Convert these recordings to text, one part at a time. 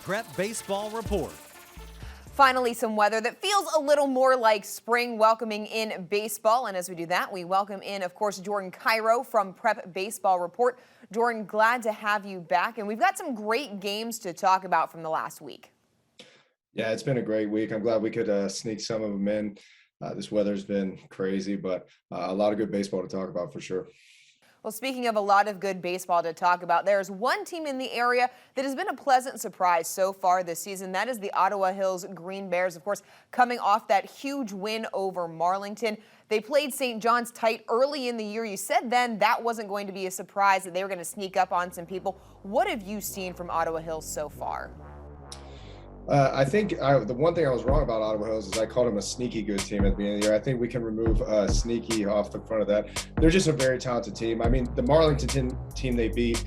Prep Baseball Report. Finally, some weather that feels a little more like spring, welcoming in baseball. And as we do that, we welcome in, of course, 𝗦𝗽cie𝗿𝘆 from Prep Baseball Report. Jordan, glad to have you back. And we've got some great games to talk about from the last week. Yeah, it's been a great week. I'm glad we could sneak some of them in. This weather's been crazy, but a lot of good baseball to talk about for sure. Well, speaking of a lot of good baseball to talk about, there's one team in the area that has been a pleasant surprise so far this season. That is the Ottawa Hills Green Bears, of course, coming off that huge win over Marlington. They played St. John's tight early in the year. You said then that wasn't going to be a surprise, that they were going to sneak up on some people. What have you seen from Ottawa Hills so far? I think the one thing I was wrong about Ottawa Hills is I called them a sneaky good team at the beginning of the year. I think we can remove sneaky off the front of that. They're just a very talented team. I mean, the Marlington team they beat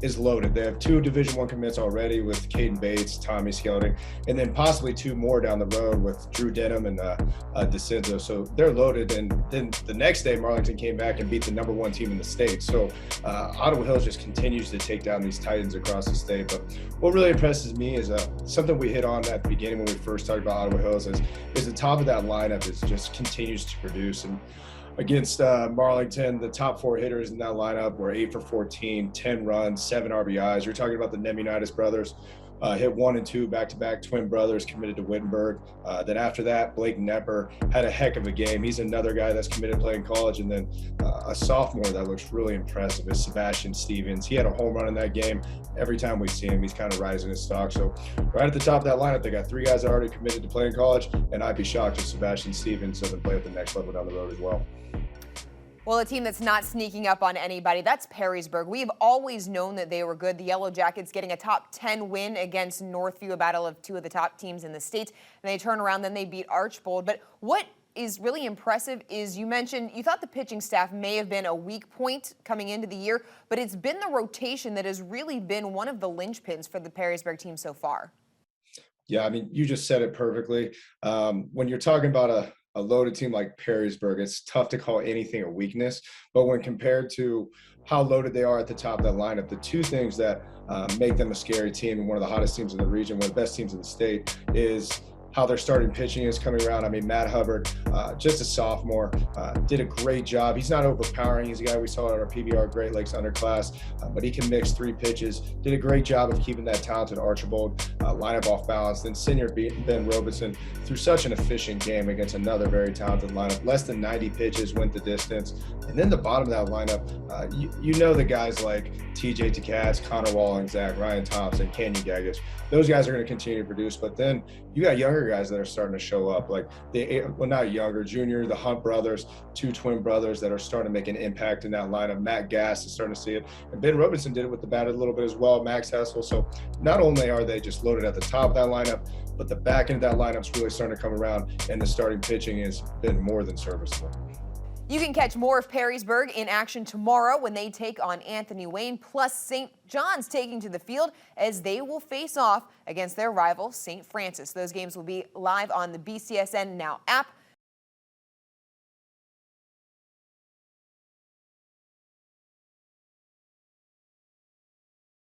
is loaded. They have 2 Division I commits already with Caden Bates, 𝗦𝗫𝗍𝘶 𝗏𝗏𝗏, and then possibly 2 more down the road with Drew Denham and 𝗦𝗫𝗍𝗶𝗏𝗏. So they're loaded. And then the next day, Marlington came back and beat the #1 team in the state. So Ottawa Hills just continues to take down these Titans across the state. But what really impresses me is something we hit on at the beginning when we first talked about Ottawa Hills is the top of that lineup just continues to produce. And against Marlington, the top 4 hitters in that lineup were 8 for 14, 10 runs, 7 RBIs. You're talking about the 𝗦𝗫𝗍𝘶 brothers. Hit 1 and 2 back-to-back twin brothers committed to Wittenberg. Then after that, Blake Knepper had a heck of a game. He's another guy that's committed to playing college. And then a sophomore that looks really impressive is Sebastian Stevens. He had a home run in that game. Every time we see him, he's kind of rising his stock. So right at the top of that lineup, they got 3 guys that are already committed to playing college. And I'd be shocked if Sebastian Stevens doesn't play at the next level down the road as well. Well, a team that's not sneaking up on anybody, that's Perrysburg. We've always known that they were good. The Yellow Jackets getting a top 10 win against Northview, a battle of 2 of the top teams in the state. And they turn around, then they beat Archbold. But what is really impressive is you mentioned you thought the pitching staff may have been a weak point coming into the year, but it's been the rotation that has really been one of the linchpins for the Perrysburg team so far. Yeah, I mean, you just said it perfectly. When you're talking about a loaded team like Perrysburg, it's tough to call anything a weakness. But when compared to how loaded they are at the top of that lineup, the 2 things that make them a scary team and one of the hottest teams in the region, one of the best teams in the state, is how their starting pitching is coming around. I mean, Matt Hubbard, just a sophomore, did a great job. He's not overpowering. He's a guy we saw at our PBR Great Lakes underclass, but he can mix 3 pitches. Did a great job of keeping that talented Archbold lineup off balance. Then senior Ben Robeson threw such an efficient game against another very talented lineup. Less than 90 pitches went the distance. And then the bottom of that lineup, you know the guys like TJ Tkatz, Connor Walling, Zach, Ryan Thompson, Canyon Gagish. Those guys are going to continue to produce. But then you got younger guys that are starting to show up, like not younger, junior, the Hunt brothers, 2 twin brothers that are starting to make an impact in that lineup. Matt Gass is starting to see it, and Ben Robeson did it with the bat a little bit as well. Max Hessel. So not only are they just loaded at the top of that lineup, but the back end of that lineup's really starting to come around, and the starting pitching has been more than serviceable. You can catch more of Perrysburg in action tomorrow when they take on Anthony Wayne, plus St. John's taking to the field as they will face off against their rival, St. Francis. Those games will be live on the BCSN Now app.